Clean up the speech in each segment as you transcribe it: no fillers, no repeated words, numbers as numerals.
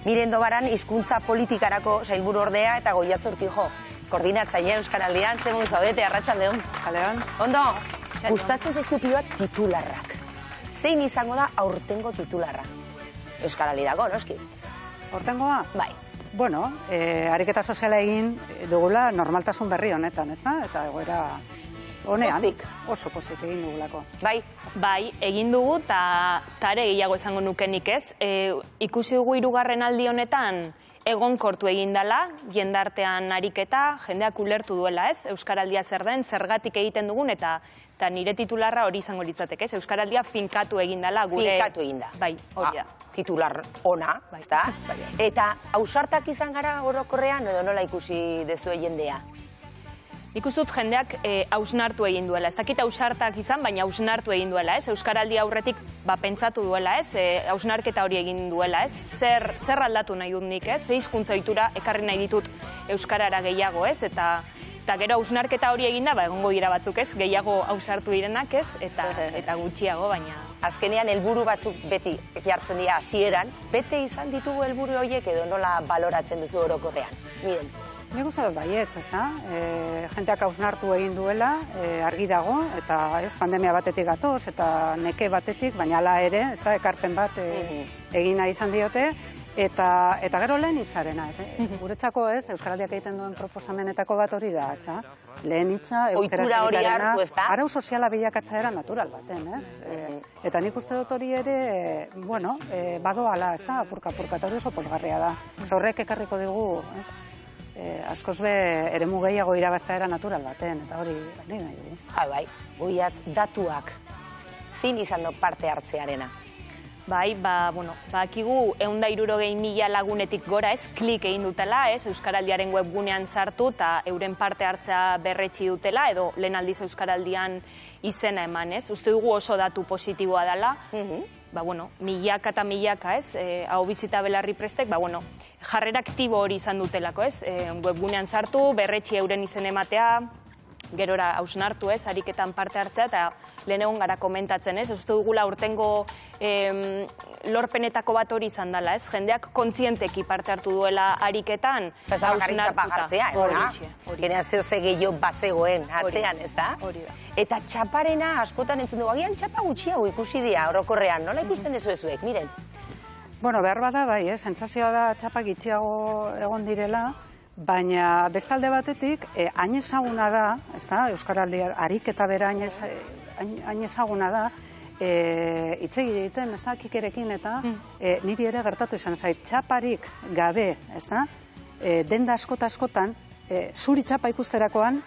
Miren Dobaran, hizkuntza politikarako sailburu ordea eta Goiatz Urkijo, koordinatzaile Euskaraldian, zemun zaudete, arratsaldeon. Kalean. Ondo, gustatzen zaizkipioak titularrak. Zein izango da aurtengo titularra? Euskaraldirako, noski? Aurtengoa? Bai. Bueno, ariketa soziala egin dugula normaltasun berri honetan, ez da? Eta egoera honean, oso pozik egin dugulako. Bai, egin dugu, eta ere gehiago esango nukenik ez. Ikusi dugu 3. aldi honetan egonkortu egin dela, jendartean ariketa, jendeak ulertu duela ez, Euskaraldia zer den, zergatik egiten dugun, eta nire titularra hori izango litzateke ez, Euskaraldia finkatu egin dela. Finkatu egin da. Bai, hori da. Titular ona, ez da? Eta ausartak izan gara orokorrean, edo nola ikusi dezue jendea? Ikustut jendeak hausnartu egin duela. Ez dakit ausartak izan, baina hausnartu egin duela, ez? Euskaraldia aurretik pentsatu duela, ez? Hausnarketa hori egin duela, ez? Zer aldatu nahi dut nik, ez? Hizkuntza ohitura ekarri nahi ditut Euskarara gehiago, ez? Eta gero hausnarketa hori egin da, egongo dira batzuk, ez? Gehiago hausartu direnak, ez? Eta gutxiago, baina... Azkenean helburu batzuk beti jartzen dira hasieran, bete izan ditugu helburu horiek edo nola baloratzen duzu orokorrean? Miren. Nik uste dut baietz, ez da? Jenteak hausnartu egin duela, argi dago, eta ez pandemia batetik gatoz, eta neke batetik, baina hala ere, ez da, ekarpen bat egin nahi izan diote, eta gero lehen hitzarena, ez? Guretzako ez, Euskaraldiak egiten duen proposamenetako bat hori da, ez da? Lehen hitza, euskaraz egitarena, arau soziala bilakatzea natural baten, ez? Eta nik uste dut hori ere, bueno, badoala, ez da, apurka-apurka, eta hori oso posgarria da. Horrek ekarriko digu, ez? Askoz be eremu gehiago irabaztea natural baten, eta hori nahi dugu. Bai, Goiatz, datuak, zein izan do parte hartzearena? Bai, bakigu 160.000 lagunetik gora ez, klik egin dutela, ez, Euskaraldiaren webgunean sartu eta euren parte hartzea berretsi dutela, edo lehen aldiz Euskaraldian izena eman, ez. Uste dugu oso datu positiboa dela, milaka eta milaka, ez, hau bizita belarri prestek, jarrera aktibo hori izan dutelako, ez, webgunean sartu, berretsi euren izen ematea, gerora hausnartu ez, ariketan parte hartzea, eta lehen egon gara komentatzen ez, uste dugula urtengo lorpenetako bat hori izan dela ez, jendeak kontzienteki parte hartu duela ariketan, hausnartuta. Genean zehose gehiago bazegoen atzean, ez da? Eta txaparena askotan entzun dugu, agian txapa gutxiago ikusi dira orokorrean, nola ikusten dezuezuek, miren? Bueno, behar bada bai, sentsazioa da txapa gitxiago egon direla, baina bestalde batetik, hain ezaguna da, ez da, Euskaraldia ariketa bera hain ezaguna da, hitz egiten, ez da, kikerekin eta niri ere gertatu izan zait, txaparik gabe, ez da, denda askotan, zuri txapa ikusterakoan,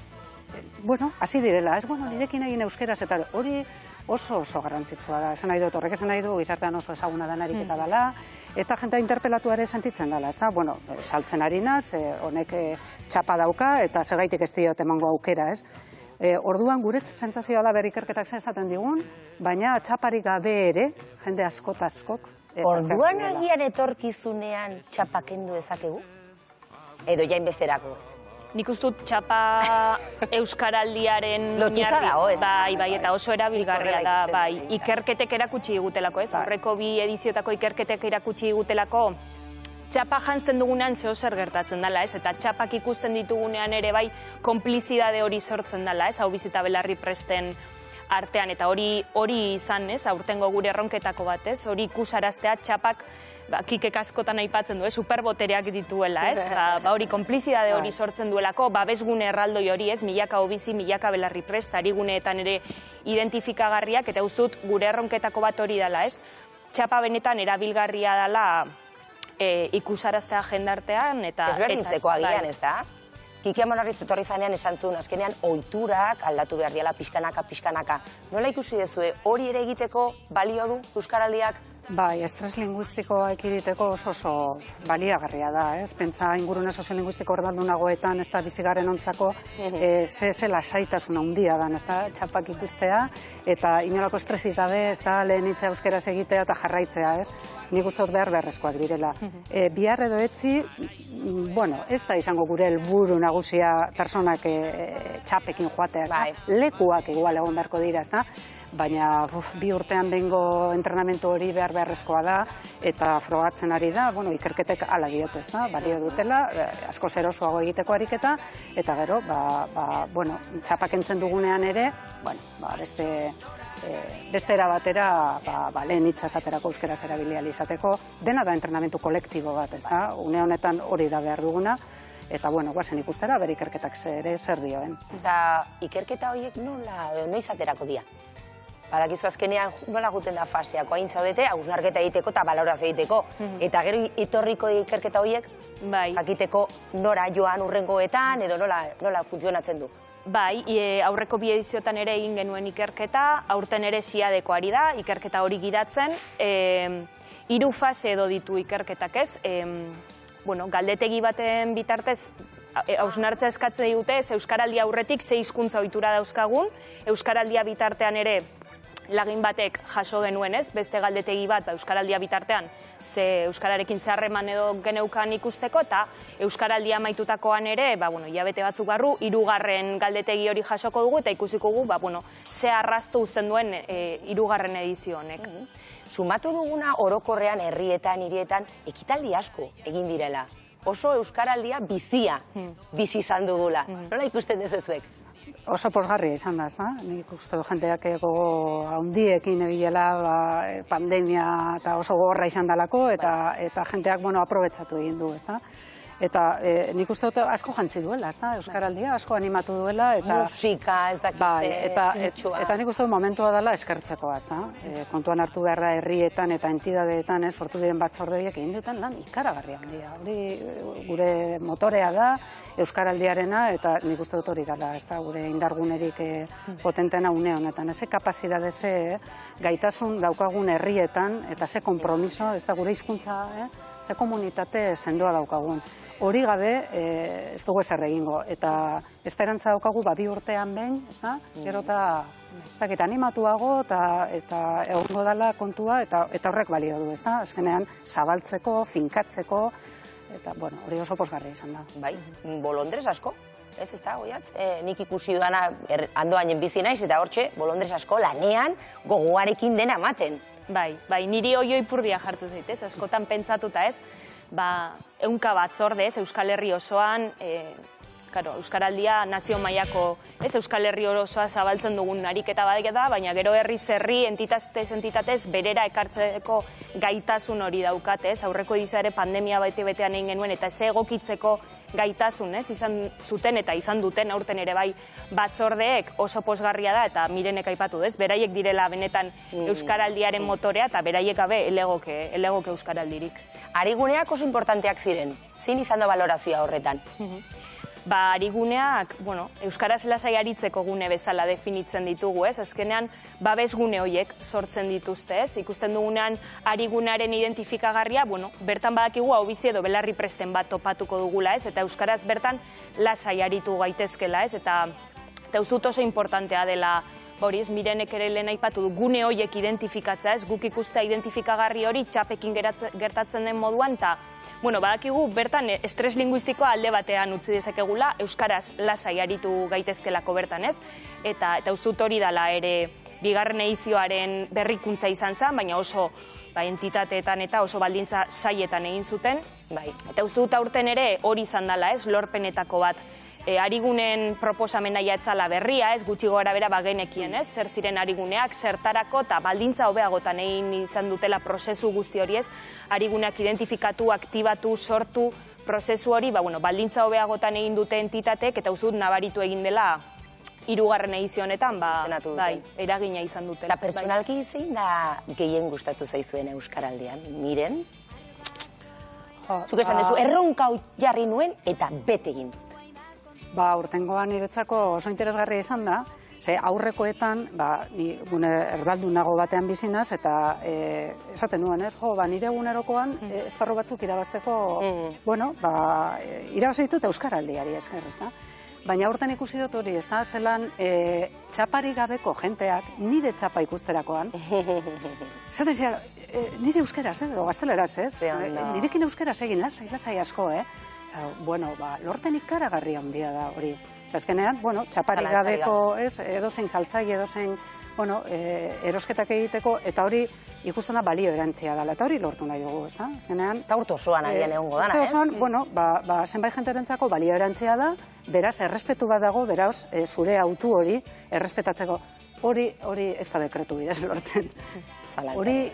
hasi direla, ez, nirekin egin euskeraz eta hori oso garrantzitsua da, esan nahi dut, horrek esan nahi du, gizartean oso ezaguna da ariketa dela, eta jentea interpelatu ere sentitzen dela, ez da, saltzen ari naz, honek txapa dauka, eta segaitik ez diot emango aukera, ez. Orduan guret sentsazioa da berikerketak esaten digun, baina txaparik gabe ere, jende askok. Orduan agian etorkizunean txapa kendu ezakegu? Edo jain besterako ez? Nik ustut txapa Euskaraldiaren oinarri, bai, eta oso erabilgarria da, bai, ikerketek erakutsi gutelako, ez? Aurreko 2 ediziotako ikerketek erakutsi gutelako, txapa jantzten dugunean zeo zer gertatzen dela, ez? Eta txapak ikusten ditugunean ere bai, konplizidade hori sortzen dela, ez? Hau bizita belarri presten artean, eta hori izan, ez? Aurtengo gure erronketako bat, ez? Hori ikusaraztea txapak, kikek askotan aipatzen du, superbotereak dituela, ez? Hori konplizidade hori sortzen duelako, babesgune erraldoi hori, ez? Milaka hobizi, milaka belarri prest, ari guneetan ere identifikagarriak, eta ustut gure erronketako bat hori dela, ez? Txapa benetan erabilgarria dela ikusaraztea jendartean, eta... Ezberdintzeko agian, ez da? Kike Amonarritz etorri zanean esan zuen, azkenean ohiturak aldatu behar diala pixkanaka. Nola ikusi dezue, hori ere egiteko balio du Euskaraldiak? Bai, estres linguistikoa ekiditeko oso baliagarria da, ez? Pentsa ingurune soziolinguistiko erdaldunagoetan, ez da bizigaren ontzako, ze lasaitasun handia da, ez da, txapak ikustea, eta inolako estresik gabe, ez da, lehen hitza euskeraz egitea eta jarraitzea, ez? Nik uste dut beharrezkoak direla. Bihar edo etzi, ez da izango gure helburu nagusia personak txapekin joatea, ez da? Lekuak igual egon beharko dira, ez da? baina 2 urtean behingo entrenamentu hori beharrezkoa da, eta frogatzen ari da, ikerketek hala diote, ez da, balio dutela, asko erosoago egiteko ariketa, eta gero, txapak entzen dugunean ere, beste era batera, lehen hitza esaterako euskaraz erabilia izateko, dena da entrenamentu kolektibo bat, ez da, une honetan hori da behar duguna, eta, guazen ikustera, bere ikerketak ere zer dioen. Eta ikerketa horiek noiz aterako dira? Badakizu azkenean nola guten da faseako, hain zaudete, hausnarketa egiteko eta baloraz egiteko. Eta gero itorriko ikerketa horiek, jakiteko nora joan urrengoetan, edo nola funtzionatzen du? Bai, aurreko bi ediziotan ere egin genuen ikerketa, aurten ere siadeko ari da, ikerketa hori giratzen, 3 fase edo ditu ikerketak ez, galdetegi baten bitartez, hausnartzea eskatzen digute, Euskaraldia aurretik 6 hizkuntza ohitura dauzkagun, Euskaraldia bitartean ere lagin batek jaso genuen ez, beste galdetegi bat Euskaraldia bitartean ze Euskararekin zeharreman edo geneukan ikusteko, eta Euskaraldia amaitutakoan ere, hilabete batzuk barru, 3. galdetegi hori jasoko dugu, eta ikusiko dugu, ze arrastu uzten duen 3. edizio honek. Sumatu duguna orokorrean herrietan, hirietan, ekitaldi asko egin direla. Oso Euskaraldia bizi izan dugula. Nola ikusten dezuek? Oso posgarria izan da, ez da? Nik uste du jendeak gogo handiekin egilela pandemia eta oso gogorra izan dalako, eta jenteak aprobetxatu egin du, ez da? Eta nik uste dut asko jantzi duela, ez da? Euskaraldia asko animatu duela. Musika, ez dakitze. Eta nik uste dut momentua dela eskertzekoa, ez da? Kontuan hartu beharra herrietan eta entidadeetan, sortu diren batzordeak egin duten lan ikaragarri handia. Hori gure motorea da, Euskaraldiarena, eta nik uste dut hori dela, ez da? Gure indargunerik potentena une honetan. Eze kapazitate, ze gaitasun daukagun herrietan, eta ze kompromiso, ez da gure hizkuntza, ze komunitate sendoa daukagun. Hori gabe ez dugu ezer egingo, eta esperantza daukagu 2 urtean behin, ez da? Gero eta animatuago eta egongo dela kontua, eta horrek balio du, ez da? Azkenean zabaltzeko, finkatzeko, eta hori oso posgarria izan da. Bai, bolondrez asko, ez da, Goiatz? Nik ikusi dudana Andoainen bizi naiz, eta hortxe, bolondrez asko lanean gogoarekin dena ematen. Bai, niri oio ipurdia jartzen zaitez, askotan pentsatuta ez, ehunka batzorde ez, Euskal Herri osoan, Euskaraldia nazio mailako, ez Euskal Herri osoa zabaltzen dugun ariketa badeketa, baina gero herri entitatez berera ekartzeko gaitasun hori daukat, ez, aurreko edizioa ere pandemia betean egin genuen, eta ez egokitzeko gaitasun, ez, izan zuten eta izan duten aurten ere bai batzordeek oso posgarria da, eta Mirenek aipatu, ez, beraiek direla benetan Euskaraldiaren motorea, eta beraiek gabe elegoke Euskaraldirik. Ariguneak oso importanteak ziren, zin izan da balorazioa horretan? Ariguneak, Euskaraz lasai aritzeko gune bezala definitzen ditugu, ez? Azkenean, babes gune horiek sortzen dituzte, ez? Ikusten dugunean arigunearen identifikagarria, bertan badakigu hau bizi edo belarri presten bat topatuko dugula, ez? Eta Euskaraz bertan lasai aritu gaitezkela, ez? Eta uste dut oso importantea dela, hori ez, Mirenek ere lehen aipatu du, gune horiek identifikatzea, ez? Guk ikustea identifikagarri hori txapekin gertatzen den moduan, eta badakigu bertan estres linguistikoa alde batean utzi dezakegula, Euskaraz lasai aritu gaitezkelako bertan, ez? Eta uste dut hori dela ere 2. edizioaren berrikuntza izan zen, baina oso entitateetan eta oso baldintza saietan egin zuten. Eta uste dut aurten ere hori izan dela, ez? Lorpenetako bat. Arigunen proposamena jaetzala berria, ez, gutxi gora bera bagenekien, ez, zer ziren ariguneak, zertarako, eta baldintza hobeagotan egin izan dutela prozesu guzti hori, ez, ariguneak identifikatu, aktibatu, sortu, prozesu hori, baldintza hobeagotan egin dute entitatek, eta uste dut nabaritu egin dela 3. edizio honetan, eragina izan dutela. Eta pertsonalki zein da gehien gustatu zaizuen Euskaraldian, Miren? Zuk esan duzu, erronka jarri nuen eta bete egin dut. Urtengoan niretzako oso interesgarria izan da, ze aurrekoetan, gune erdaldunago batean bizinaz, eta esaten nuen, ez, nire egunerokoan esparru batzuk irabazteko, irabazi ditut Euskaraldiari esker, ez da? Baina aurten ikusi dut hori, ez da, zelan txapari gabeko jenteak nire txapa ikusterakoan, zaten zira, nire euskeraz, edo gazteleraz, ez? Nirekin euskeraz egin lasai asko, lorpen ikaragarria handia da hori. Azkenean, txapari gabeko, edozein saltzaile, edozein erosketak egiteko, eta hori ikustena balio erantzia dela, eta hori lortu nahi dugu, ez da? Eta urte osoan agian egongo dana, ez? Urte osoan, zenbait jenterentzako balio erantzia da, beraz, errespetu bat dago, beraz, zure autu hori errespetatzeko. Hori ez da dekretu bidez lortzen. Hori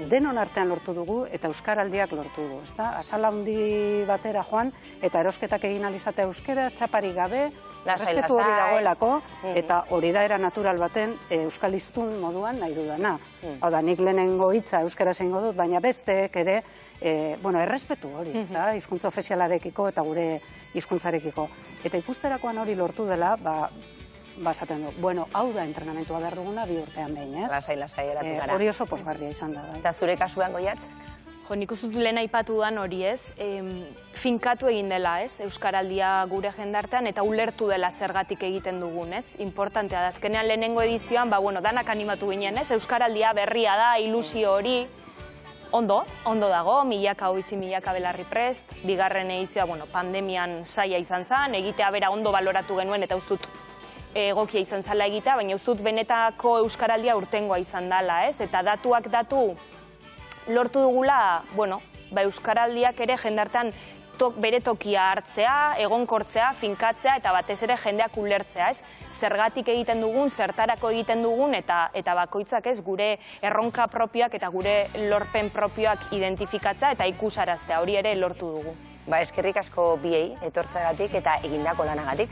denon artean lortu dugu eta Euskaraldiak lortu dugu. Azala handi batera joan eta erosketak egin alizatea euskeraz, txaparik gabe, errespetu hori dagoelako, eta hori da era natural baten euskaliztun moduan nahi dudana. Hau da, nik lehenengo hitza euskaraz egingo dut, baina besteek ere, errespetu hori, hizkuntza ofizialarekiko eta gure hizkuntzarekiko. Eta ikusterakoan hori lortu dela, bazaten du, hau da entrenamentua behar duguna 2 urtean behin, ez? Lasai eratu gara. Hori oso posgarria izan da. Eta zure kasuan, Goiatz? Jo, nik uste dut lehen aipatu duan hori, ez? Finkatu egin dela, ez? Euskaraldia gure jendartean eta ulertu dela zergatik egiten dugun, ez? Importantea da. Azkenean lehenengo edizioan, danak animatu ginen, ez? Euskaraldia berria da, ilusio hori. Ondo dago, milaka hoizi, milaka belarri prest. Bigarren edizioa, pandemian zaila izan zen, egitea bera ondo baloratu genuen eta ustut egokia izan zala egitea, baina ustut benetako euskaraldia urtengoa izan dela, ez? Eta datuak lortu dugula, euskaraldiak ere jendartean bere tokia hartzea, egonkortzea, finkatzea, eta batez ere jendeak ulertzea, ez? Zergatik egiten dugun, zertarako egiten dugun, eta bakoitzak ez, gure erronka propioak eta gure lorpen propioak identifikatzea eta ikusaraztea, hori ere lortu dugu. Eskerrik asko biei etortzeagatik eta egindako lanagatik.